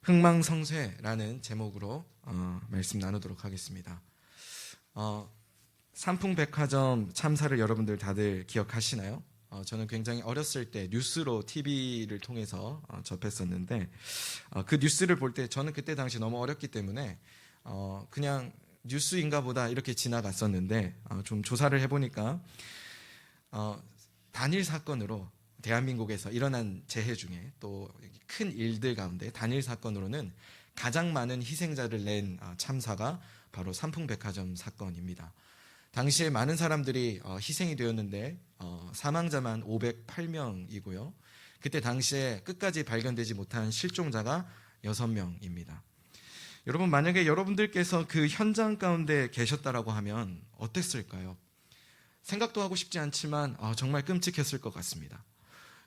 흥망성쇠라는 제목으로 말씀 나누도록 하겠습니다. 삼풍백화점 참사를 여러분들 다들 기억하시나요? 저는 굉장히 어렸을 때 뉴스로 TV를 통해서 접했었는데 그 뉴스를 볼 때 저는 그때 당시 너무 어렸기 때문에 그냥 뉴스인가 보다 이렇게 지나갔었는데 좀 조사를 해보니까 단일 사건으로 대한민국에서 일어난 재해 중에 또 큰 일들 가운데 단일 사건으로는 가장 많은 희생자를 낸 참사가 바로 삼풍백화점 사건입니다. 당시에 많은 사람들이 희생이 되었는데 사망자만 508명이고요. 그때 당시에 끝까지 발견되지 못한 실종자가 6명입니다. 여러분, 만약에 여러분들께서 그 현장 가운데 계셨다라고 하면 어땠을까요? 생각도 하고 싶지 않지만 정말 끔찍했을 것 같습니다.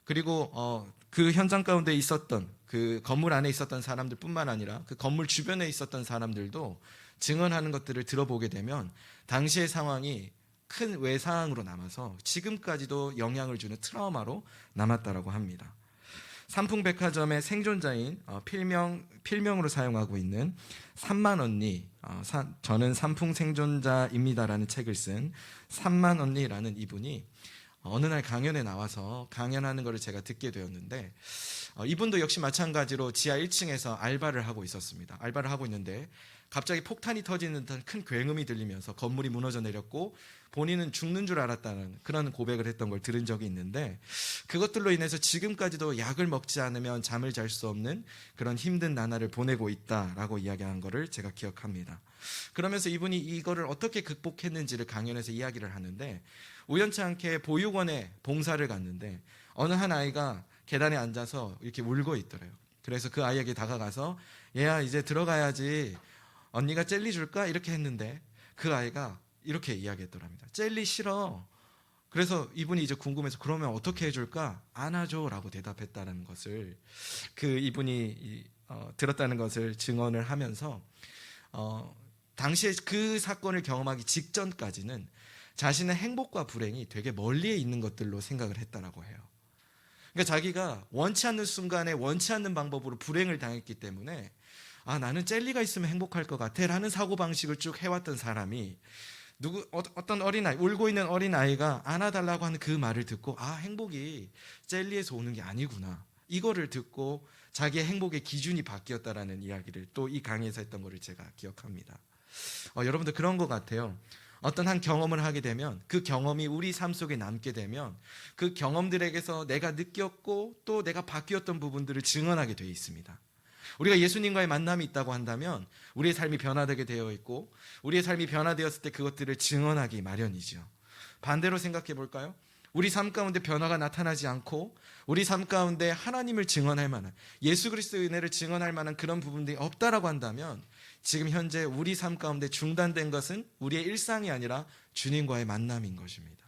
그리고 그 현장 가운데 있었던 그 건물 안에 있었던 사람들뿐만 아니라 그 건물 주변에 있었던 사람들도 증언하는 것들을 들어보게 되면 당시의 상황이 큰 외상으로 남아서 지금까지도 영향을 주는 트라우마로 남았다라고 합니다. 삼풍백화점의 생존자인 필명으로 사용하고 있는 삼만 언니, 저는 삼풍 생존자입니다라는 책을 쓴 삼만 언니라는 이분이 어느 날 강연에 나와서 강연하는 것을 제가 듣게 되었는데 이분도 역시 마찬가지로 지하 1층에서 알바를 하고 있었습니다. 알바를 하고 있는데 갑자기 폭탄이 터지는 듯한 큰 굉음이 들리면서 건물이 무너져 내렸고 본인은 죽는 줄 알았다는 그런 고백을 했던 걸 들은 적이 있는데 그것들로 인해서 지금까지도 약을 먹지 않으면 잠을 잘 수 없는 그런 힘든 나날을 보내고 있다라고 이야기한 거를 제가 기억합니다. 그러면서 이분이 이거를 어떻게 극복했는지를 강연에서 이야기를 하는데 우연치 않게 보육원에 봉사를 갔는데 어느 한 아이가 계단에 앉아서 이렇게 울고 있더래요. 그래서 그 아이에게 다가가서 얘야 이제 들어가야지, 언니가 젤리 줄까? 이렇게 했는데 그 아이가 이렇게 이야기했더랍니다. 젤리 싫어. 그래서 이분이 이제 궁금해서 그러면 어떻게 해줄까? 안아줘라고 대답했다는 것을 그 이분이 들었다는 것을 증언을 하면서 당시에 그 사건을 경험하기 직전까지는 자신의 행복과 불행이 되게 멀리에 있는 것들로 생각을 했다라고 해요. 그러니까 자기가 원치 않는 순간에 원치 않는 방법으로 불행을 당했기 때문에 나는 젤리가 있으면 행복할 것 같아 라는 사고방식을 쭉 해왔던 사람이 어떤 어린아이, 울고 있는 어린아이가 안아달라고 하는 그 말을 듣고 행복이 젤리에서 오는 게 아니구나, 이거를 듣고 자기의 행복의 기준이 바뀌었다라는 이야기를 또 이 강의에서 했던 거를 제가 기억합니다. 여러분들 그런 것 같아요. 어떤 한 경험을 하게 되면 그 경험이 우리 삶 속에 남게 되면 그 경험들에게서 내가 느꼈고 또 내가 바뀌었던 부분들을 증언하게 되어 있습니다. 우리가 예수님과의 만남이 있다고 한다면 우리의 삶이 변화되게 되어 있고 우리의 삶이 변화되었을 때 그것들을 증언하기 마련이죠. 반대로 생각해 볼까요? 우리 삶 가운데 변화가 나타나지 않고 우리 삶 가운데 하나님을 증언할 만한, 예수 그리스도의 은혜를 증언할 만한 그런 부분들이 없다라고 한다면 지금 현재 우리 삶 가운데 중단된 것은 우리의 일상이 아니라 주님과의 만남인 것입니다.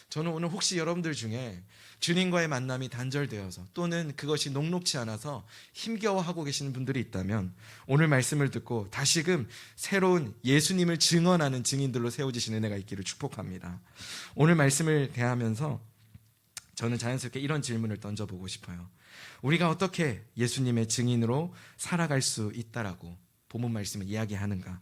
저는 오늘 혹시 여러분들 중에 주님과의 만남이 단절되어서 또는 그것이 녹록치 않아서 힘겨워하고 계시는 분들이 있다면 오늘 말씀을 듣고 다시금 새로운 예수님을 증언하는 증인들로 세워지시는 은혜가 있기를 축복합니다. 오늘 말씀을 대하면서 저는 자연스럽게 이런 질문을 던져보고 싶어요. 우리가 어떻게 예수님의 증인으로 살아갈 수 있다라고 본문 말씀을 이야기하는가?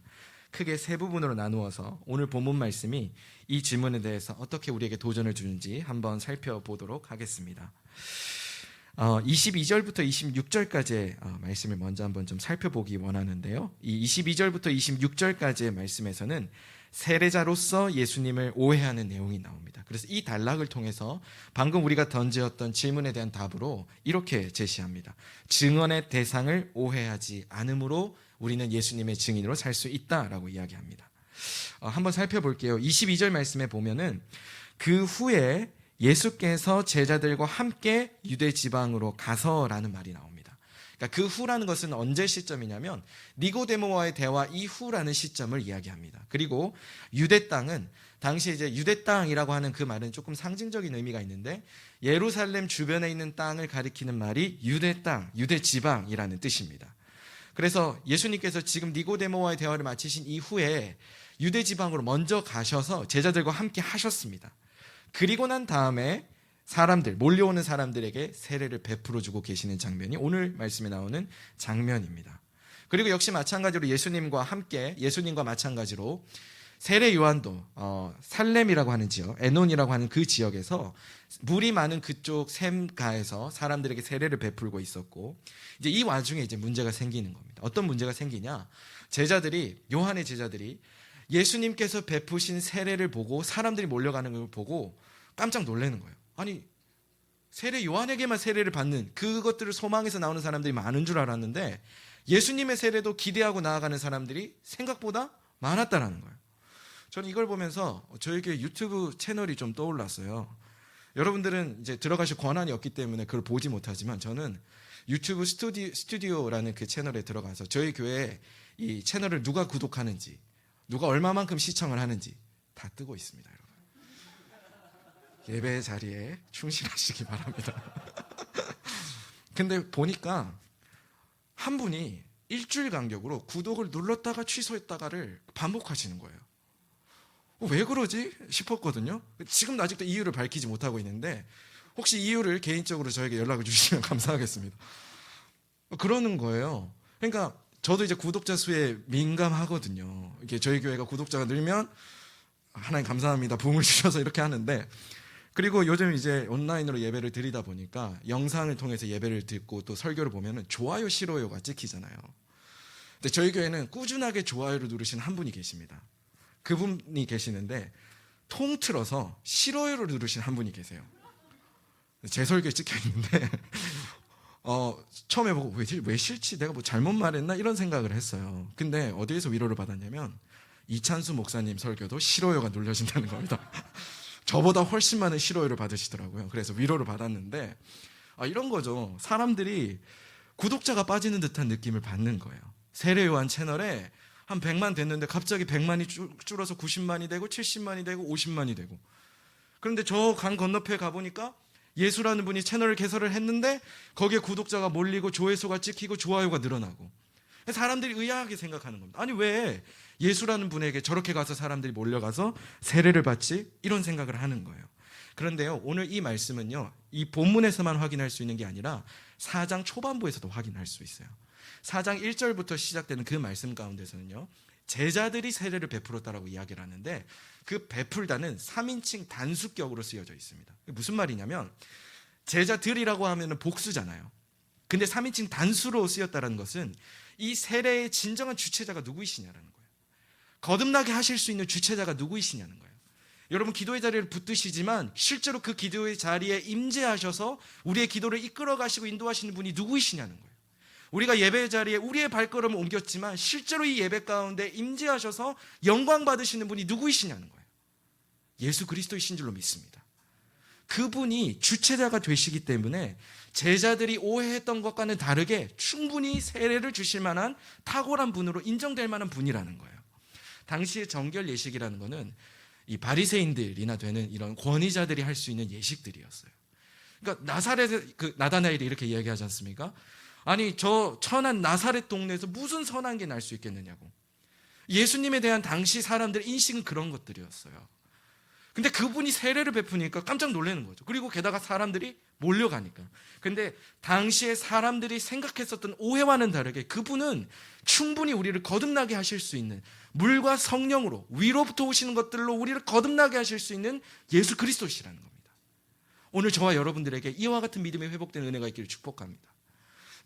크게 세 부분으로 나누어서 오늘 본문 말씀이 이 질문에 대해서 어떻게 우리에게 도전을 주는지 한번 살펴보도록 하겠습니다. 22절부터 26절까지의 말씀을 먼저 한번 좀 살펴보기 원하는데요. 이 22절부터 26절까지의 말씀에서는 세례자로서 예수님을 오해하는 내용이 나옵니다. 그래서 이 단락을 통해서 방금 우리가 던졌던 질문에 대한 답으로 이렇게 제시합니다. 증언의 대상을 오해하지 않음으로 우리는 예수님의 증인으로 살 수 있다라고 이야기합니다. 한번 살펴볼게요. 22절 말씀에 보면은 그 후에 예수께서 제자들과 함께 유대 지방으로 가서라는 말이 나옵니다. 그러니까 그 후라는 것은 언제 시점이냐면 니고데모와의 대화 이후라는 시점을 이야기합니다. 그리고 유대 땅은 당시 이제 유대 땅이라고 하는 그 말은 조금 상징적인 의미가 있는데 예루살렘 주변에 있는 땅을 가리키는 말이 유대 땅, 유대 지방이라는 뜻입니다. 그래서 예수님께서 지금 니고데모와의 대화를 마치신 이후에 유대 지방으로 먼저 가셔서 제자들과 함께 하셨습니다. 그리고 난 다음에 사람들, 몰려오는 사람들에게 세례를 베풀어 주고 계시는 장면이 오늘 말씀에 나오는 장면입니다. 그리고 역시 마찬가지로 예수님과 마찬가지로 세례 요한도 살렘이라고 하는 지역, 에논이라고 하는 그 지역에서 물이 많은 그쪽 샘가에서 사람들에게 세례를 베풀고 있었고, 이제 이 와중에 이제 문제가 생기는 겁니다. 어떤 문제가 생기냐? 요한의 제자들이 예수님께서 베푸신 세례를 보고 사람들이 몰려가는 걸 보고 깜짝 놀라는 거예요. 아니, 세례 요한에게만 세례를 받는 그것들을 소망해서 나오는 사람들이 많은 줄 알았는데 예수님의 세례도 기대하고 나아가는 사람들이 생각보다 많았다라는 거예요. 저는 이걸 보면서 저에게 유튜브 채널이 좀 떠올랐어요. 여러분들은 이제 들어가실 권한이 없기 때문에 그걸 보지 못하지만 저는 유튜브 스튜디오라는 그 채널에 들어가서 저희 교회 이 채널을 누가 구독하는지, 누가 얼마만큼 시청을 하는지 다 뜨고 있습니다, 여러분. 예배 자리에 충실하시기 바랍니다. 근데 보니까 한 분이 일주일 간격으로 구독을 눌렀다가 취소했다가를 반복하시는 거예요. 왜 그러지 싶었거든요. 지금 아직도 이유를 밝히지 못하고 있는데 혹시 이유를 개인적으로 저에게 연락을 주시면 감사하겠습니다. 그러는 거예요. 그러니까 저도 이제 구독자 수에 민감하거든요. 이게 저희 교회가 구독자가 늘면 하나님 감사합니다, 부흥을 주셔서 이렇게 하는데, 그리고 요즘 이제 온라인으로 예배를 드리다 보니까 영상을 통해서 예배를 듣고 또 설교를 보면은 좋아요, 싫어요가 찍히잖아요. 근데 저희 교회는 꾸준하게 좋아요를 누르신 한 분이 계십니다. 그분이 계시는데 통틀어서 싫어요를 누르신 한 분이 계세요. 제 설교에 찍혀 있는데 처음에 보고 왜 싫지? 내가 뭐 잘못 말했나? 이런 생각을 했어요. 근데 어디에서 위로를 받았냐면 이찬수 목사님 설교도 싫어요가 눌려진다는 겁니다. 저보다 훨씬 많은 싫어요를 받으시더라고요. 그래서 위로를 받았는데 이런 거죠. 사람들이 구독자가 빠지는 듯한 느낌을 받는 거예요. 세례 요한 채널에 한 100만 됐는데 갑자기 100만이 줄어서 90만이 되고 70만이 되고 50만이 되고, 그런데 저 강 건너편에 가보니까 예수라는 분이 채널을 개설을 했는데 거기에 구독자가 몰리고 조회수가 찍히고 좋아요가 늘어나고, 사람들이 의아하게 생각하는 겁니다. 아니, 왜 예수라는 분에게 저렇게 가서 사람들이 몰려가서 세례를 받지? 이런 생각을 하는 거예요. 그런데요, 오늘 이 말씀은요, 이 본문에서만 확인할 수 있는 게 아니라 4장 초반부에서도 확인할 수 있어요. 4장 1절부터 시작되는 그 말씀 가운데서는요, 제자들이 세례를 베풀었다라고 이야기를 하는데 그 베풀다는 3인칭 단수격으로 쓰여져 있습니다. 무슨 말이냐면 제자들이라고 하면 복수잖아요. 근데 3인칭 단수로 쓰였다는 것은 이 세례의 진정한 주체자가 누구이시냐라는 거예요. 거듭나게 하실 수 있는 주체자가 누구이시냐는 거예요. 여러분, 기도의 자리를 붙드시지만 실제로 그 기도의 자리에 임재하셔서 우리의 기도를 이끌어 가시고 인도하시는 분이 누구이시냐는 거예요. 우리가 예배 자리에 우리의 발걸음을 옮겼지만 실제로 이 예배 가운데 임재하셔서 영광 받으시는 분이 누구이시냐는 거예요. 예수 그리스도이신 줄로 믿습니다. 그분이 주체자가 되시기 때문에 제자들이 오해했던 것과는 다르게 충분히 세례를 주실 만한 탁월한 분으로 인정될 만한 분이라는 거예요. 당시의 정결 예식이라는 거는 이 바리새인들이나 되는 이런 권위자들이 할 수 있는 예식들이었어요. 그러니까 나사렛 나다나엘이 이렇게 이야기하지 않습니까? 아니, 저 천한 나사렛 동네에서 무슨 선한 게 날 수 있겠느냐고. 예수님에 대한 당시 사람들의 인식은 그런 것들이었어요. 근데 그분이 세례를 베푸니까 깜짝 놀라는 거죠. 그리고 게다가 사람들이 몰려가니까. 근데 당시에 사람들이 생각했었던 오해와는 다르게 그분은 충분히 우리를 거듭나게 하실 수 있는, 물과 성령으로 위로부터 오시는 것들로 우리를 거듭나게 하실 수 있는 예수 그리스도시라는 겁니다. 오늘 저와 여러분들에게 이와 같은 믿음의 회복된 은혜가 있기를 축복합니다.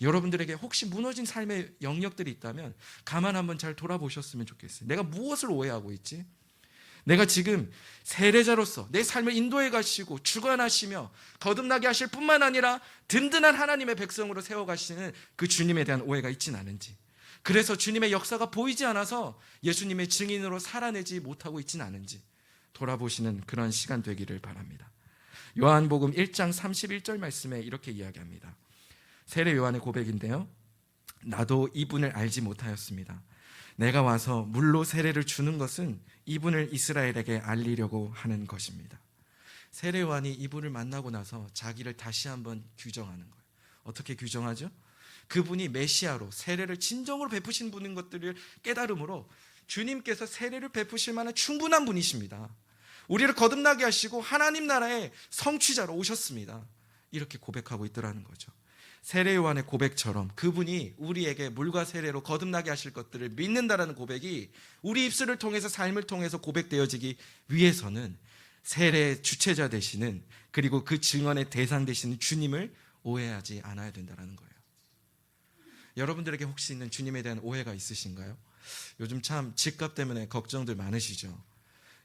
여러분들에게 혹시 무너진 삶의 영역들이 있다면 가만 한번 잘 돌아보셨으면 좋겠어요. 내가 무엇을 오해하고 있지? 내가 지금 세례자로서 내 삶을 인도해 가시고 주관하시며 거듭나게 하실 뿐만 아니라 든든한 하나님의 백성으로 세워가시는 그 주님에 대한 오해가 있지는 않은지, 그래서 주님의 역사가 보이지 않아서 예수님의 증인으로 살아내지 못하고 있지는 않은지 돌아보시는 그런 시간 되기를 바랍니다. 요한복음 1장 31절 말씀에 이렇게 이야기합니다. 세례 요한의 고백인데요, 나도 이분을 알지 못하였습니다. 내가 와서 물로 세례를 주는 것은 이분을 이스라엘에게 알리려고 하는 것입니다. 세례 요한이 이분을 만나고 나서 자기를 다시 한번 규정하는 거예요. 어떻게 규정하죠? 그분이 메시아로 세례를 진정으로 베푸신 분인 것들을 깨달음으로 주님께서 세례를 베푸실 만한 충분한 분이십니다. 우리를 거듭나게 하시고 하나님 나라의 성취자로 오셨습니다. 이렇게 고백하고 있더라는 거죠. 세례 요한의 고백처럼 그분이 우리에게 물과 세례로 거듭나게 하실 것들을 믿는다라는 고백이 우리 입술을 통해서 삶을 통해서 고백되어지기 위해서는 세례의 주체자 되시는, 그리고 그 증언의 대상 되시는 주님을 오해하지 않아야 된다는 거예요. 여러분들에게 혹시 있는 주님에 대한 오해가 있으신가요? 요즘 참 집값 때문에 걱정들 많으시죠?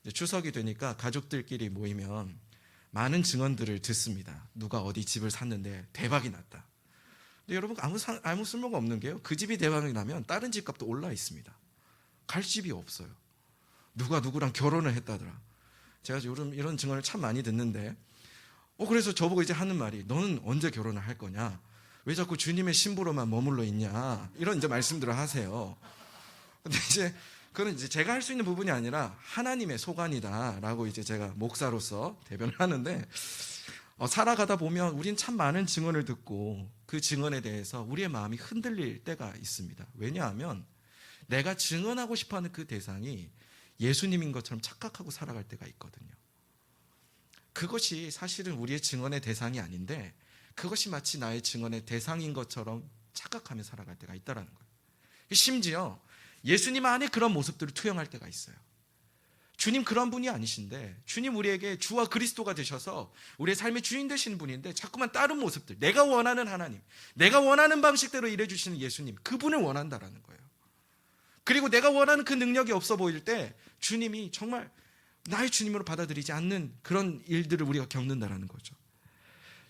이제 추석이 되니까 가족들끼리 모이면 많은 증언들을 듣습니다. 누가 어디 집을 샀는데 대박이 났다. 근데 여러분, 아무 쓸모가 없는 게요, 그 집이 대박이 나면 다른 집값도 올라 있습니다. 갈 집이 없어요. 누가 누구랑 결혼을 했다더라. 제가 요즘 이런 증언을 참 많이 듣는데, 그래서 저보고 이제 하는 말이, 너는 언제 결혼을 할 거냐? 왜 자꾸 주님의 신부로만 머물러 있냐? 이런 이제 말씀들을 하세요. 근데 이제 그건 이제 제가 할 수 있는 부분이 아니라 하나님의 소관이다라고 이제 제가 목사로서 대변을 하는데, 살아가다 보면 우린 참 많은 증언을 듣고 그 증언에 대해서 우리의 마음이 흔들릴 때가 있습니다. 왜냐하면 내가 증언하고 싶어하는 그 대상이 예수님인 것처럼 착각하고 살아갈 때가 있거든요. 그것이 사실은 우리의 증언의 대상이 아닌데, 그것이 마치 나의 증언의 대상인 것처럼 착각하며 살아갈 때가 있다는 거예요. 심지어 예수님 안에 그런 모습들을 투영할 때가 있어요. 주님 그런 분이 아니신데, 주님 우리에게 주와 그리스도가 되셔서 우리의 삶의 주인 되시는 분인데, 자꾸만 다른 모습들, 내가 원하는 하나님, 내가 원하는 방식대로 일해주시는 예수님, 그분을 원한다라는 거예요. 그리고 내가 원하는 그 능력이 없어 보일 때 주님이 정말 나의 주님으로 받아들이지 않는 그런 일들을 우리가 겪는다라는 거죠.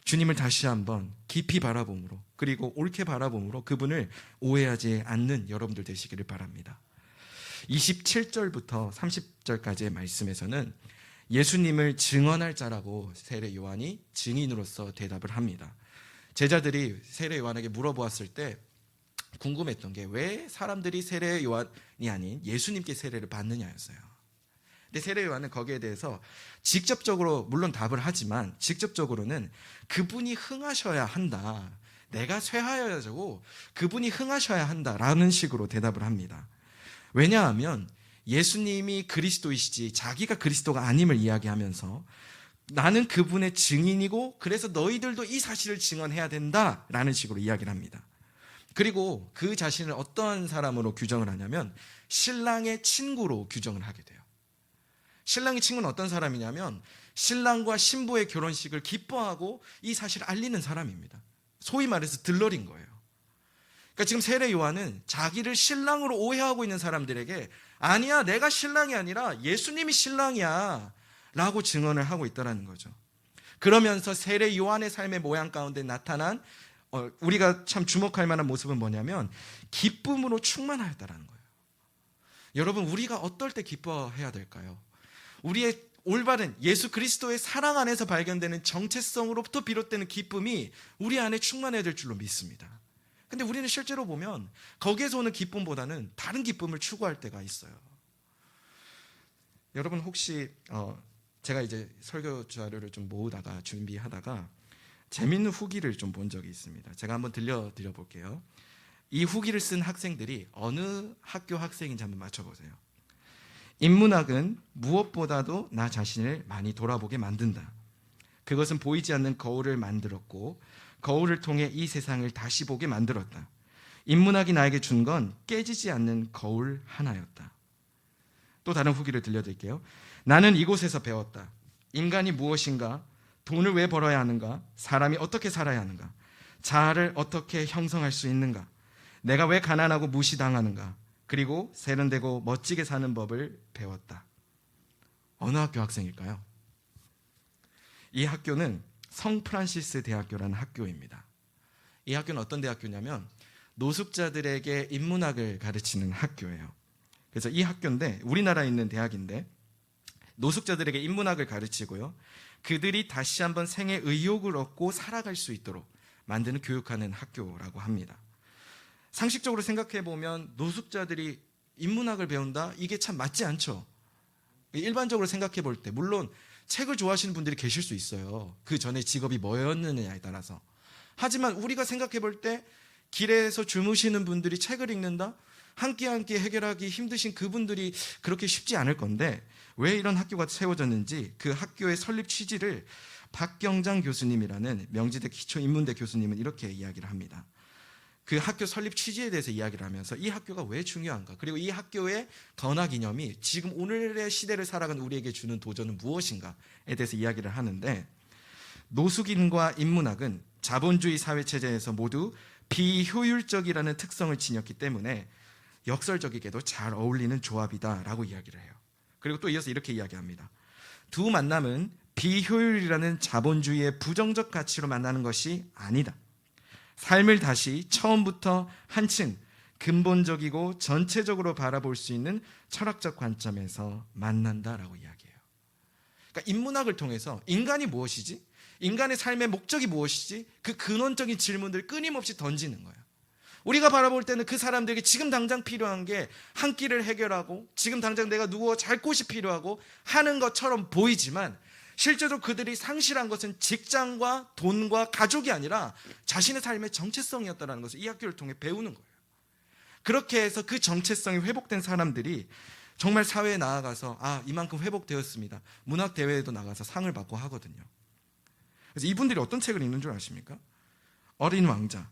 주님을 다시 한번 깊이 바라봄으로, 그리고 옳게 바라봄으로 그분을 오해하지 않는 여러분들 되시기를 바랍니다. 27절부터 30절까지의 말씀에서는 예수님을 증언할 자라고 세례 요한이 증인으로서 대답을 합니다. 제자들이 세례 요한에게 물어보았을 때 궁금했던 게, 왜 사람들이 세례 요한이 아닌 예수님께 세례를 받느냐였어요. 근데 세례 요한은 거기에 대해서 직접적으로 물론 답을 하지만, 직접적으로는 그분이 흥하셔야 한다, 내가 쇠하여야 하고 그분이 흥하셔야 한다라는 식으로 대답을 합니다. 왜냐하면 예수님이 그리스도이시지 자기가 그리스도가 아님을 이야기하면서, 나는 그분의 증인이고 그래서 너희들도 이 사실을 증언해야 된다라는 식으로 이야기를 합니다. 그리고 그 자신을 어떠한 사람으로 규정을 하냐면 신랑의 친구로 규정을 하게 돼요. 신랑의 친구는 어떤 사람이냐면 신랑과 신부의 결혼식을 기뻐하고 이 사실을 알리는 사람입니다. 소위 말해서 들러린 거예요. 그러니까 지금 세례 요한은 자기를 신랑으로 오해하고 있는 사람들에게, 아니야, 내가 신랑이 아니라 예수님이 신랑이야 라고 증언을 하고 있다는 거죠. 그러면서 세례 요한의 삶의 모양 가운데 나타난 우리가 참 주목할 만한 모습은 뭐냐면 기쁨으로 충만하였다는 거예요. 여러분, 우리가 어떨 때 기뻐해야 될까요? 우리의 올바른 예수 그리스도의 사랑 안에서 발견되는 정체성으로부터 비롯되는 기쁨이 우리 안에 충만해야 될 줄로 믿습니다. 근데 우리는 실제로 보면 거기에서 오는 기쁨보다는 다른 기쁨을 추구할 때가 있어요. 여러분, 혹시 제가 이제 설교 자료를 좀 모으다가 준비하다가 재밌는 후기를 좀 본 적이 있습니다. 제가 한번 들려드려 볼게요. 이 후기를 쓴 학생들이 어느 학교 학생인지 한번 맞춰보세요. 인문학은 무엇보다도 나 자신을 많이 돌아보게 만든다. 그것은 보이지 않는 거울을 만들었고 거울을 통해 이 세상을 다시 보게 만들었다. 인문학이 나에게 준 건 깨지지 않는 거울 하나였다. 또 다른 후기를 들려드릴게요. 나는 이곳에서 배웠다. 인간이 무엇인가? 돈을 왜 벌어야 하는가? 사람이 어떻게 살아야 하는가? 자아를 어떻게 형성할 수 있는가? 내가 왜 가난하고 무시당하는가? 그리고 세련되고 멋지게 사는 법을 배웠다. 어느 학교 학생일까요? 이 학교는 성프란시스 대학교라는 학교입니다. 이 학교는 어떤 대학교냐면 노숙자들에게 인문학을 가르치는 학교예요. 그래서 이 학교인데, 우리나라에 있는 대학인데 노숙자들에게 인문학을 가르치고요, 그들이 다시 한번 생의 의욕을 얻고 살아갈 수 있도록 만드는 교육하는 학교라고 합니다. 상식적으로 생각해 보면 노숙자들이 인문학을 배운다? 이게 참 맞지 않죠. 일반적으로 생각해 볼 때, 물론 책을 좋아하시는 분들이 계실 수 있어요. 그 전에 직업이 뭐였느냐에 따라서. 하지만 우리가 생각해 볼 때 길에서 주무시는 분들이 책을 읽는다? 한 끼 한 끼 해결하기 힘드신 그분들이 그렇게 쉽지 않을 건데 왜 이런 학교가 세워졌는지 그 학교의 설립 취지를 박경장 교수님이라는 명지대 기초인문대 교수님은 이렇게 이야기를 합니다. 그 학교 설립 취지에 대해서 이야기를 하면서 이 학교가 왜 중요한가, 그리고 이 학교의 건화 기념이 지금 오늘의 시대를 살아가는 우리에게 주는 도전은 무엇인가에 대해서 이야기를 하는데, 노숙인과 인문학은 자본주의 사회체제에서 모두 비효율적이라는 특성을 지녔기 때문에 역설적이게도 잘 어울리는 조합이다라고 이야기를 해요. 그리고 또 이어서 이렇게 이야기합니다. 두 만남은 비효율이라는 자본주의의 부정적 가치로 만나는 것이 아니다. 삶을 다시 처음부터 한층 근본적이고 전체적으로 바라볼 수 있는 철학적 관점에서 만난다라고 이야기해요. 그러니까 인문학을 통해서 인간이 무엇이지? 인간의 삶의 목적이 무엇이지? 그 근원적인 질문들을 끊임없이 던지는 거예요. 우리가 바라볼 때는 그 사람들에게 지금 당장 필요한 게 한 끼를 해결하고 지금 당장 내가 누워 잘 곳이 필요하고 하는 것처럼 보이지만 실제로 그들이 상실한 것은 직장과 돈과 가족이 아니라 자신의 삶의 정체성이었다는 것을 이 학교를 통해 배우는 거예요. 그렇게 해서 그 정체성이 회복된 사람들이 정말 사회에 나아가서 이만큼 회복되었습니다. 문학대회에도 나가서 상을 받고 하거든요. 그래서 이분들이 어떤 책을 읽는 줄 아십니까? 어린 왕자,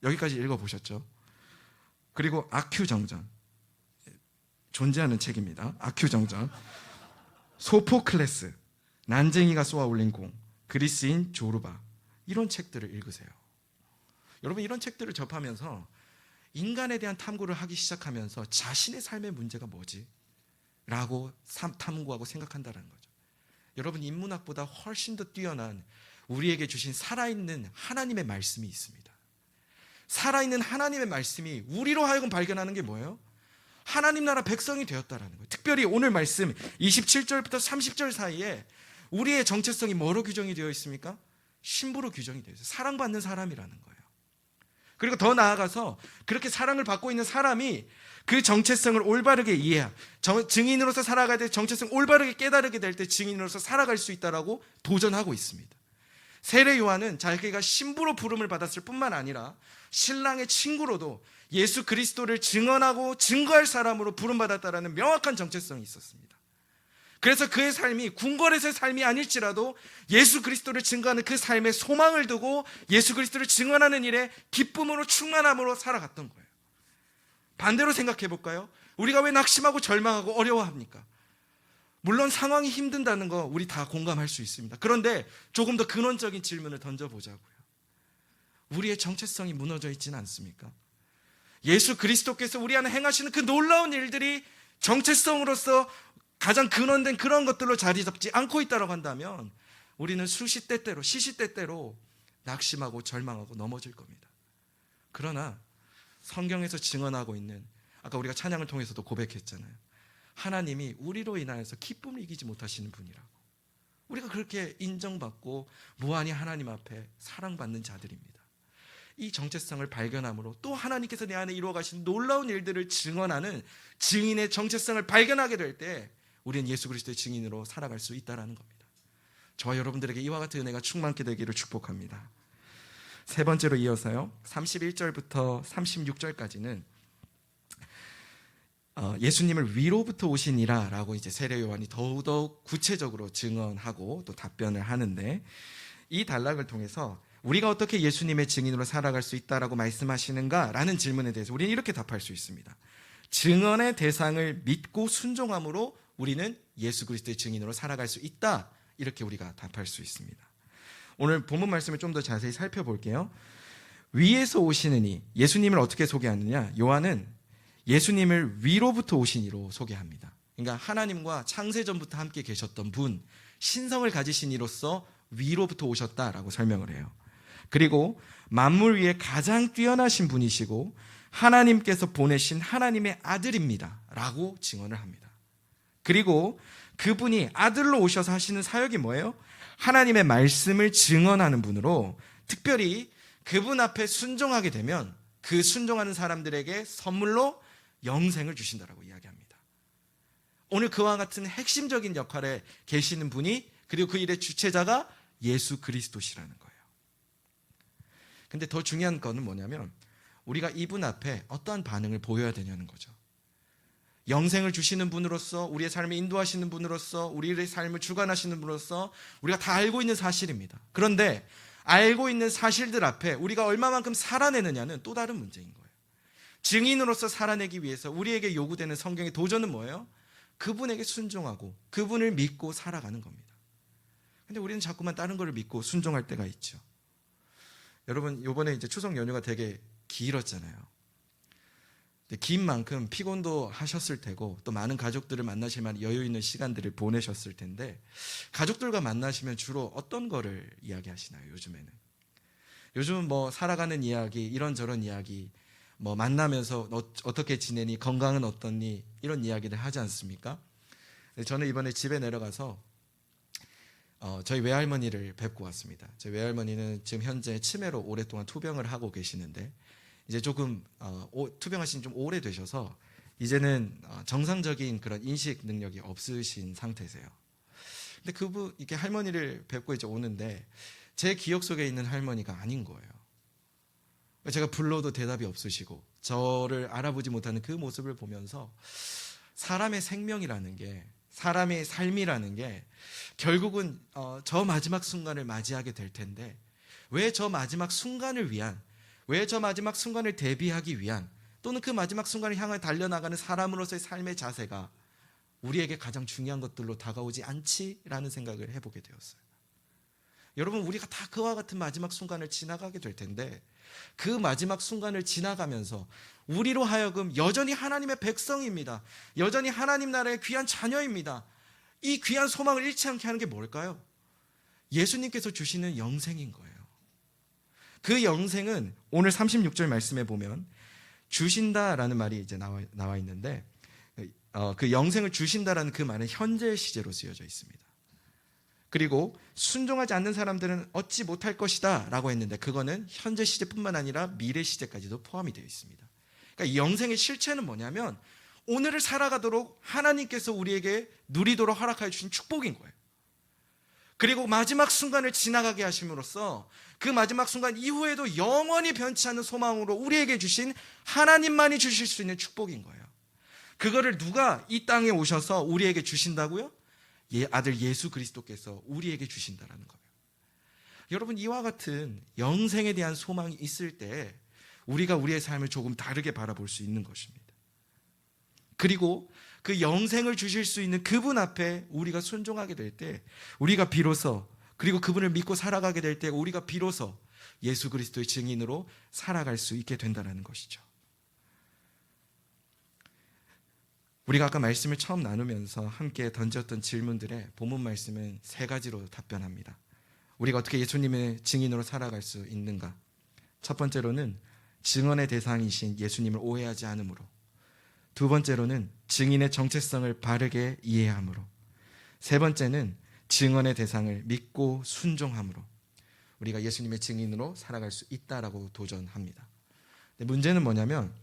여기까지 읽어보셨죠? 그리고 아큐정전, 존재하는 책입니다. 아큐정전, 소포클레스, 난쟁이가 쏘아 올린 공, 그리스인 조르바, 이런 책들을 읽으세요. 여러분, 이런 책들을 접하면서 인간에 대한 탐구를 하기 시작하면서 자신의 삶의 문제가 뭐지? 라고 탐구하고 생각한다는 거죠. 여러분, 인문학보다 훨씬 더 뛰어난 우리에게 주신 살아있는 하나님의 말씀이 있습니다. 살아있는 하나님의 말씀이 우리로 하여금 발견하는 게 뭐예요? 하나님 나라 백성이 되었다라는 거예요. 특별히 오늘 말씀 27절부터 30절 사이에 우리의 정체성이 뭐로 규정이 되어 있습니까? 신부로 규정이 되어 있어요. 사랑받는 사람이라는 거예요. 그리고 더 나아가서 그렇게 사랑을 받고 있는 사람이 그 정체성을 올바르게 이해하, 증인으로서 살아가야 될 정체성 올바르게 깨달게 될 때 증인으로서 살아갈 수 있다라고 도전하고 있습니다. 세례 요한은 자기가 신부로 부름을 받았을 뿐만 아니라 신랑의 친구로도 예수 그리스도를 증언하고 증거할 사람으로 부름받았다라는 명확한 정체성이 있었습니다. 그래서 그의 삶이 궁궐에서의 삶이 아닐지라도 예수 그리스도를 증거하는 그 삶에 소망을 두고 예수 그리스도를 증언하는 일에 기쁨으로 충만함으로 살아갔던 거예요. 반대로 생각해 볼까요? 우리가 왜 낙심하고 절망하고 어려워합니까? 물론 상황이 힘든다는 거 우리 다 공감할 수 있습니다. 그런데 조금 더 근원적인 질문을 던져보자고요. 우리의 정체성이 무너져 있지는 않습니까? 예수 그리스도께서 우리 안에 행하시는 그 놀라운 일들이 정체성으로서 가장 근원된 그런 것들로 자리 잡지 않고 있다고 한다면 우리는 시시때때로 낙심하고 절망하고 넘어질 겁니다. 그러나 성경에서 증언하고 있는, 아까 우리가 찬양을 통해서도 고백했잖아요. 하나님이 우리로 인하여서 기쁨을 이기지 못하시는 분이라고. 우리가 그렇게 인정받고 무한히 하나님 앞에 사랑받는 자들입니다. 이 정체성을 발견함으로 또 하나님께서 내 안에 이루어가신 놀라운 일들을 증언하는 증인의 정체성을 발견하게 될 때 우리는 예수 그리스도의 증인으로 살아갈 수 있다는 겁니다. 저와 여러분들에게 이와 같은 은혜가 충만케 되기를 축복합니다. 세 번째로 이어서요, 31절부터 36절까지는 예수님을 위로부터 오신 이라 라고 이제 세례 요한이 더더욱 구체적으로 증언하고 또 답변을 하는데, 이 단락을 통해서 우리가 어떻게 예수님의 증인으로 살아갈 수 있다라고 말씀하시는가 라는 질문에 대해서 우리는 이렇게 답할 수 있습니다. 증언의 대상을 믿고 순종함으로 우리는 예수 그리스도의 증인으로 살아갈 수 있다, 이렇게 우리가 답할 수 있습니다. 오늘 본문 말씀을 좀 더 자세히 살펴볼게요. 위에서 오시는 이, 예수님을 어떻게 소개하느냐? 요한은 예수님을 위로부터 오신 이로 소개합니다. 그러니까 하나님과 창세전부터 함께 계셨던 분, 신성을 가지신 이로서 위로부터 오셨다라고 설명을 해요. 그리고 만물 위에 가장 뛰어나신 분이시고 하나님께서 보내신 하나님의 아들입니다 라고 증언을 합니다. 그리고 그분이 아들로 오셔서 하시는 사역이 뭐예요? 하나님의 말씀을 증언하는 분으로, 특별히 그분 앞에 순종하게 되면 그 순종하는 사람들에게 선물로 영생을 주신다라고 이야기합니다. 오늘 그와 같은 핵심적인 역할에 계시는 분이, 그리고 그 일의 주체자가 예수 그리스도시라는 거예요. 근데 더 중요한 거는 뭐냐면 우리가 이분 앞에 어떠한 반응을 보여야 되냐는 거죠. 영생을 주시는 분으로서, 우리의 삶을 인도하시는 분으로서, 우리의 삶을 주관하시는 분으로서 우리가 다 알고 있는 사실입니다. 그런데 알고 있는 사실들 앞에 우리가 얼마만큼 살아내느냐는 또 다른 문제인 거예요. 증인으로서 살아내기 위해서 우리에게 요구되는 성경의 도전은 뭐예요? 그분에게 순종하고 그분을 믿고 살아가는 겁니다. 근데 우리는 자꾸만 다른 거를 믿고 순종할 때가 있죠. 여러분, 이번에 이제 추석 연휴가 되게 길었잖아요. 긴 만큼 피곤도 하셨을 테고 또 많은 가족들을 만나실 만한 여유 있는 시간들을 보내셨을 텐데, 가족들과 만나시면 주로 어떤 거를 이야기하시나요? 요즘은 뭐 살아가는 이야기, 이런저런 이야기, 뭐 만나면서 어떻게 지내니, 건강은 어떻니, 이런 이야기를 하지 않습니까? 저는 이번에 집에 내려가서 저희 외할머니를 뵙고 왔습니다. 저희 외할머니는 지금 현재 치매로 오랫동안 투병을 하고 계시는데, 이제 조금 투병하신 지 좀 오래되셔서 이제는 정상적인 그런 인식 능력이 없으신 상태세요. 근데 그분 이렇게 할머니를 뵙고 이제 오는데 제 기억 속에 있는 할머니가 아닌 거예요. 제가 불러도 대답이 없으시고 저를 알아보지 못하는 그 모습을 보면서 사람의 생명이라는 게, 사람의 삶이라는 게 결국은 저 마지막 순간을 맞이하게 될 텐데, 왜 저 마지막 순간을 위한, 왜 저 마지막 순간을 대비하기 위한, 또는 그 마지막 순간을 향해 달려나가는 사람으로서의 삶의 자세가 우리에게 가장 중요한 것들로 다가오지 않지라는 생각을 해보게 되었어요. 여러분, 우리가 다 그와 같은 마지막 순간을 지나가게 될 텐데, 그 마지막 순간을 지나가면서 우리로 하여금 여전히 하나님의 백성입니다. 여전히 하나님 나라의 귀한 자녀입니다. 이 귀한 소망을 잃지 않게 하는 게 뭘까요? 예수님께서 주시는 영생인 거예요. 그 영생은 오늘 36절 말씀에 보면 주신다라는 말이 이제 나와 있는데, 그 영생을 주신다라는 그 말은 현재 시제로 쓰여져 있습니다. 그리고 순종하지 않는 사람들은 얻지 못할 것이다 라고 했는데, 그거는 현재 시제뿐만 아니라 미래 시제까지도 포함이 되어 있습니다. 그러니까 이 영생의 실체는 뭐냐면 오늘을 살아가도록 하나님께서 우리에게 누리도록 허락하여 주신 축복인 거예요. 그리고 마지막 순간을 지나가게 하심으로써 그 마지막 순간 이후에도 영원히 변치 않는 소망으로 우리에게 주신, 하나님만이 주실 수 있는 축복인 거예요. 그거를 누가 이 땅에 오셔서 우리에게 주신다고요? 아들 예수 그리스도께서 우리에게 주신다라는 거예요. 여러분, 이와 같은 영생에 대한 소망이 있을 때 우리가 우리의 삶을 조금 다르게 바라볼 수 있는 것입니다. 그리고 그 영생을 주실 수 있는 그분 앞에 우리가 순종하게 될 때, 우리가 비로소, 그리고 그분을 믿고 살아가게 될 때 우리가 비로소 예수 그리스도의 증인으로 살아갈 수 있게 된다는 것이죠. 우리가 아까 말씀을 처음 나누면서 함께 던졌던 질문들의 본문 말씀은 세 가지로 답변합니다. 우리가 어떻게 예수님의 증인으로 살아갈 수 있는가? 첫 번째로는 증언의 대상이신 예수님을 오해하지 않으므로, 두 번째로는 증인의 정체성을 바르게 이해함으로, 세 번째는 증언의 대상을 믿고 순종함으로 우리가 예수님의 증인으로 살아갈 수 있다라고 도전합니다. 근데 문제는 뭐냐면,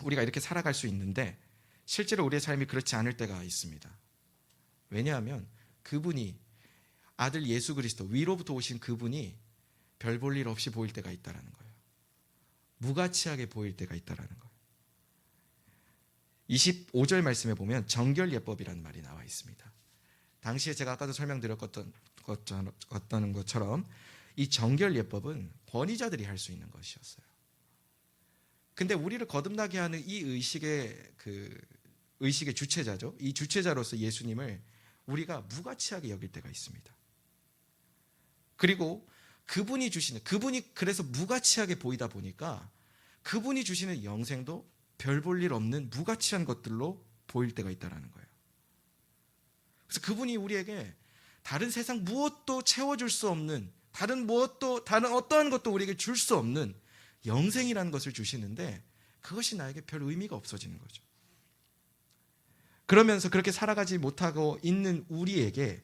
우리가 이렇게 살아갈 수 있는데 실제로 우리의 삶이 그렇지 않을 때가 있습니다. 왜냐하면 그분이, 아들 예수 그리스도, 위로부터 오신 그분이 별 볼 일 없이 보일 때가 있다는 거예요. 무가치하게 보일 때가 있다는 거예요. 25절 말씀에 보면 정결예법이라는 말이 나와 있습니다. 당시에 제가 아까도 설명드렸던 것처럼 이 정결예법은 권위자들이 할 수 있는 것이었어요. 근데 우리를 거듭나게 하는 이 의식의 주체자죠. 이 주체자로서 예수님을 우리가 무가치하게 여길 때가 있습니다. 그리고 그분이 그래서 무가치하게 보이다 보니까 그분이 주시는 영생도 별 볼 일 없는 무가치한 것들로 보일 때가 있다는 거예요. 그래서 그분이 우리에게 다른 세상 무엇도 채워줄 수 없는, 다른 어떠한 것도 우리에게 줄 수 없는 영생이라는 것을 주시는데, 그것이 나에게 별 의미가 없어지는 거죠. 그러면서 그렇게 살아가지 못하고 있는 우리에게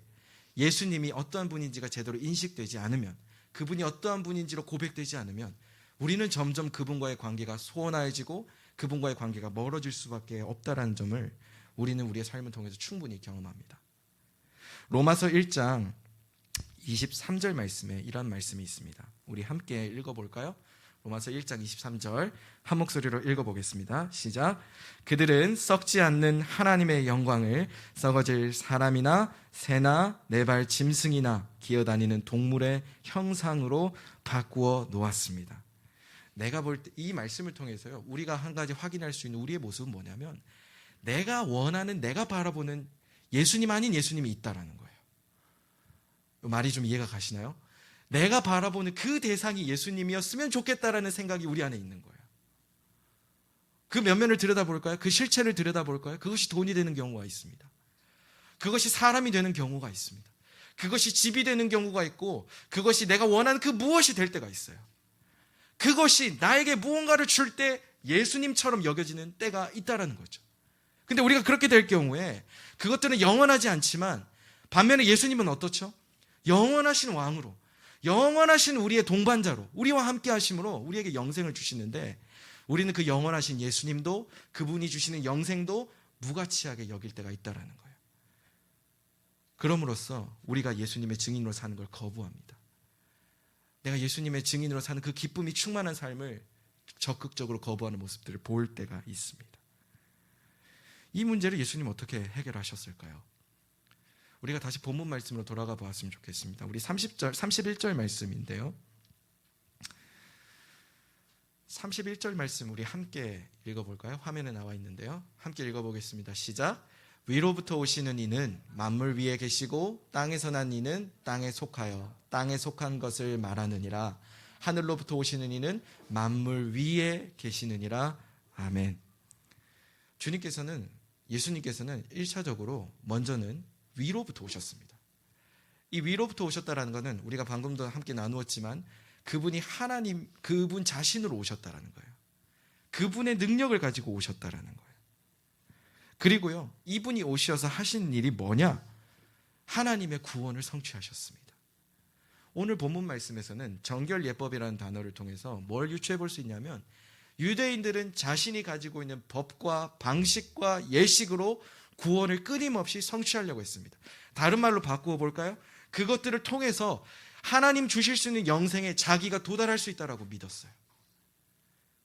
예수님이 어떠한 분인지가 제대로 인식되지 않으면, 그분이 어떠한 분인지로 고백되지 않으면 우리는 점점 그분과의 관계가 소원해지고 그분과의 관계가 멀어질 수밖에 없다는 점을 우리는 우리의 삶을 통해서 충분히 경험합니다. 로마서 1장 23절 말씀에 이런 말씀이 있습니다. 우리 함께 읽어볼까요? 로마서 1장 23절 한 목소리로 읽어보겠습니다. 시작. 그들은 썩지 않는 하나님의 영광을 썩어질 사람이나 새나 네 발 짐승이나 기어다니는 동물의 형상으로 바꾸어 놓았습니다. 내가 볼 때 이 말씀을 통해서요, 우리가 한 가지 확인할 수 있는 우리의 모습은 뭐냐면, 내가 원하는, 내가 바라보는 예수님 아닌 예수님이 있다라는 거예요. 말이 좀 이해가 가시나요? 내가 바라보는 그 대상이 예수님이었으면 좋겠다라는 생각이 우리 안에 있는 거예요. 그 면면을 들여다볼까요? 그 실체를 들여다볼까요? 그것이 돈이 되는 경우가 있습니다. 그것이 사람이 되는 경우가 있습니다. 그것이 집이 되는 경우가 있고, 그것이 내가 원하는 그 무엇이 될 때가 있어요. 그것이 나에게 무언가를 줄 때 예수님처럼 여겨지는 때가 있다라는 거죠. 근데 우리가 그렇게 될 경우에 그것들은 영원하지 않지만, 반면에 예수님은 어떻죠? 영원하신 왕으로, 영원하신 우리의 동반자로, 우리와 함께 하심으로 우리에게 영생을 주시는데, 우리는 그 영원하신 예수님도, 그분이 주시는 영생도 무가치하게 여길 때가 있다라는 거예요. 그럼으로써 우리가 예수님의 증인으로 사는 걸 거부합니다. 내가 예수님의 증인으로 사는 그 기쁨이 충만한 삶을 적극적으로 거부하는 모습들을 볼 때가 있습니다. 이 문제를 예수님 어떻게 해결하셨을까요? 우리가 다시 본문 말씀으로 돌아가 보았으면 좋겠습니다. 우리 31절 말씀인데요. 31절 말씀 우리 함께 읽어볼까요? 화면에 나와 있는데요. 함께 읽어보겠습니다. 시작. 위로부터 오시는 이는 만물 위에 계시고 땅에서 난 이는 땅에 속하여 땅에 속한 것을 말하느니라. 하늘로부터 오시는 이는 만물 위에 계시느니라. 아멘. 예수님께서는 1차적으로 먼저는 위로부터 오셨습니다. 이 위로부터 오셨다라는 것은 우리가 방금도 함께 나누었지만, 그분이 하나님, 그분 자신으로 오셨다라는 거예요. 그분의 능력을 가지고 오셨다라는 거예요. 그리고요, 이분이 오셔서 하신 일이 뭐냐? 하나님의 구원을 성취하셨습니다. 오늘 본문 말씀에서는 정결예법이라는 단어를 통해서 뭘 유추해 볼 수 있냐면, 유대인들은 자신이 가지고 있는 법과 방식과 예식으로 구원을 끊임없이 성취하려고 했습니다. 다른 말로 바꾸어 볼까요? 그것들을 통해서 하나님 주실 수 있는 영생에 자기가 도달할 수 있다고 믿었어요.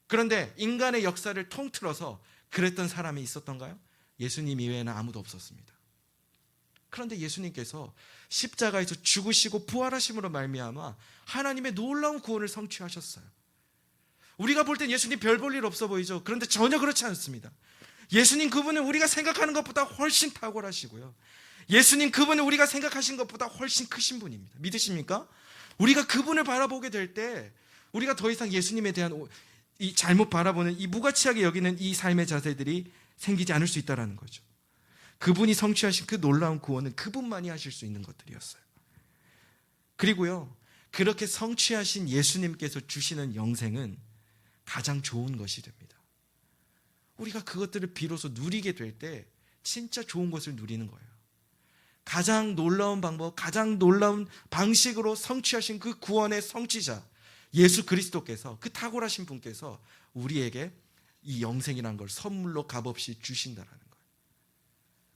그런데 인간의 역사를 통틀어서 그랬던 사람이 있었던가요? 예수님 이외에는 아무도 없었습니다. 그런데 예수님께서 십자가에서 죽으시고 부활하심으로 말미암아 하나님의 놀라운 구원을 성취하셨어요. 우리가 볼 땐 예수님 별 볼 일 없어 보이죠? 그런데 전혀 그렇지 않습니다. 예수님 그분은 우리가 생각하는 것보다 훨씬 탁월하시고요, 예수님 그분은 우리가 생각하신 것보다 훨씬 크신 분입니다. 믿으십니까? 우리가 그분을 바라보게 될 때 우리가 더 이상 예수님에 대한 이 잘못 바라보는, 이 무가치하게 여기는 이 삶의 자세들이 생기지 않을 수 있다는 거죠. 그분이 성취하신 그 놀라운 구원은 그분만이 하실 수 있는 것들이었어요. 그리고요, 그렇게 성취하신 예수님께서 주시는 영생은 가장 좋은 것이 됩니다. 우리가 그것들을 비로소 누리게 될 때 진짜 좋은 것을 누리는 거예요. 가장 놀라운 방법, 가장 놀라운 방식으로 성취하신 그 구원의 성취자 예수 그리스도께서, 그 탁월하신 분께서 우리에게 이 영생이라는 걸 선물로 값없이 주신다라는 거예요.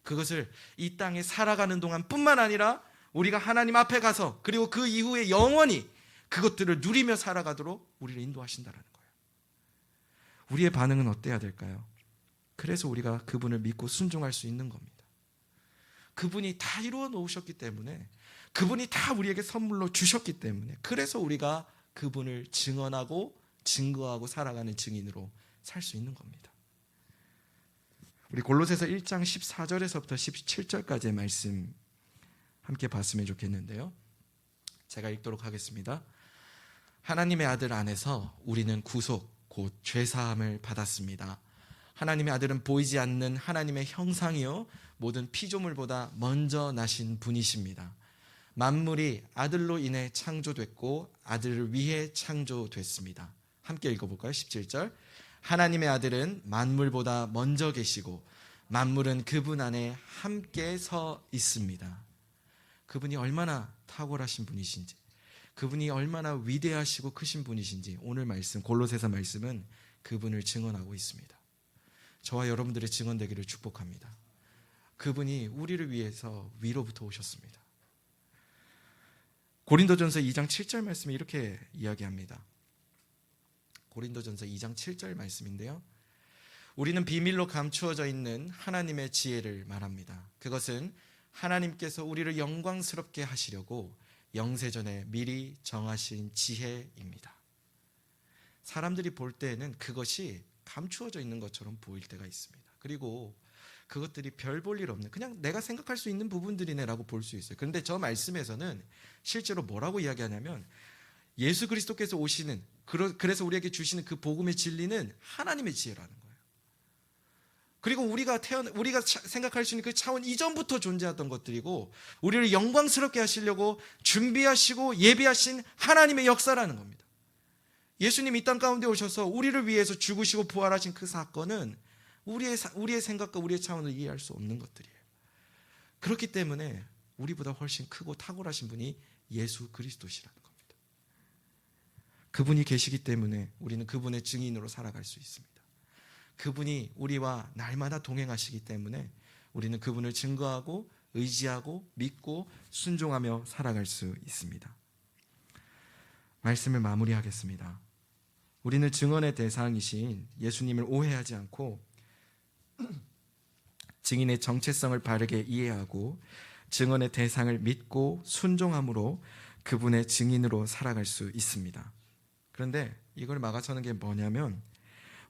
그것을 이 땅에 살아가는 동안 뿐만 아니라 우리가 하나님 앞에 가서, 그리고 그 이후에 영원히 그것들을 누리며 살아가도록 우리를 인도하신다라는 거예요. 우리의 반응은 어때야 될까요? 그래서 우리가 그분을 믿고 순종할 수 있는 겁니다. 그분이 다 이루어 놓으셨기 때문에, 그분이 다 우리에게 선물로 주셨기 때문에, 그래서 우리가 그분을 증언하고 증거하고 살아가는 증인으로 살 수 있는 겁니다. 우리 골로새서 1장 14절에서부터 17절까지의 말씀 함께 봤으면 좋겠는데요. 제가 읽도록 하겠습니다. 하나님의 아들 안에서 우리는 구속, 곧 죄사함을 받았습니다. 하나님의 아들은 보이지 않는 하나님의 형상이요 모든 피조물보다 먼저 나신 분이십니다. 만물이 아들로 인해 창조됐고 아들을 위해 창조됐습니다. 함께 읽어볼까요? 17절. 하나님의 아들은 만물보다 먼저 계시고 만물은 그분 안에 함께 서 있습니다. 그분이 얼마나 탁월하신 분이신지, 그분이 얼마나 위대하시고 크신 분이신지 오늘 말씀, 골로새서 말씀은 그분을 증언하고 있습니다. 저와 여러분들의 증언되기를 축복합니다. 그분이 우리를 위해서 위로부터 오셨습니다. 고린도전서 2장 7절 말씀이 이렇게 이야기합니다. 고린도전서 2장 7절 말씀인데요. 우리는 비밀로 감추어져 있는 하나님의 지혜를 말합니다. 그것은 하나님께서 우리를 영광스럽게 하시려고 영세전에 미리 정하신 지혜입니다. 사람들이 볼 때에는 그것이 감추어져 있는 것처럼 보일 때가 있습니다. 그리고 그것들이 별 볼 일 없는, 그냥 내가 생각할 수 있는 부분들이네라고 볼 수 있어요. 그런데 저 말씀에서는 실제로 뭐라고 이야기하냐면 예수 그리스도께서 오시는, 그래서 우리에게 주시는 그 복음의 진리는 하나님의 지혜라는 거예요. 그리고 우리가 생각할 수 있는 그 차원 이전부터 존재했던 것들이고, 우리를 영광스럽게 하시려고 준비하시고 예비하신 하나님의 역사라는 겁니다. 예수님 이 땅 가운데 오셔서 우리를 위해서 죽으시고 부활하신 그 사건은 우리의 생각과 우리의 차원을 이해할 수 없는 것들이에요. 그렇기 때문에 우리보다 훨씬 크고 탁월하신 분이 예수 그리스도시라는 겁니다. 그분이 계시기 때문에 우리는 그분의 증인으로 살아갈 수 있습니다. 그분이 우리와 날마다 동행하시기 때문에 우리는 그분을 증거하고 의지하고 믿고 순종하며 살아갈 수 있습니다. 말씀을 마무리하겠습니다. 우리는 증언의 대상이신 예수님을 오해하지 않고 증인의 정체성을 바르게 이해하고 증언의 대상을 믿고 순종함으로 그분의 증인으로 살아갈 수 있습니다. 그런데 이걸 막아서는 게 뭐냐면,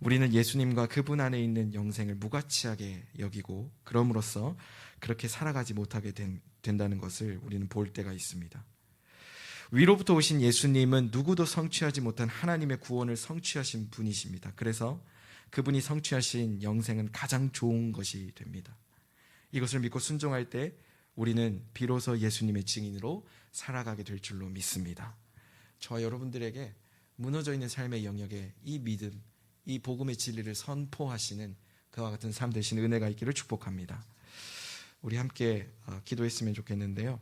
우리는 예수님과 그분 안에 있는 영생을 무가치하게 여기고 그럼으로써 그렇게 살아가지 못하게 된다는 것을 우리는 볼 때가 있습니다. 위로부터 오신 예수님은 누구도 성취하지 못한 하나님의 구원을 성취하신 분이십니다. 그래서 그분이 성취하신 영생은 가장 좋은 것이 됩니다. 이것을 믿고 순종할 때 우리는 비로소 예수님의 증인으로 살아가게 될 줄로 믿습니다. 저와 여러분들에게 무너져 있는 삶의 영역에 이 믿음, 이 복음의 진리를 선포하시는 그와 같은 삶 되신 은혜가 있기를 축복합니다. 우리 함께 기도했으면 좋겠는데요.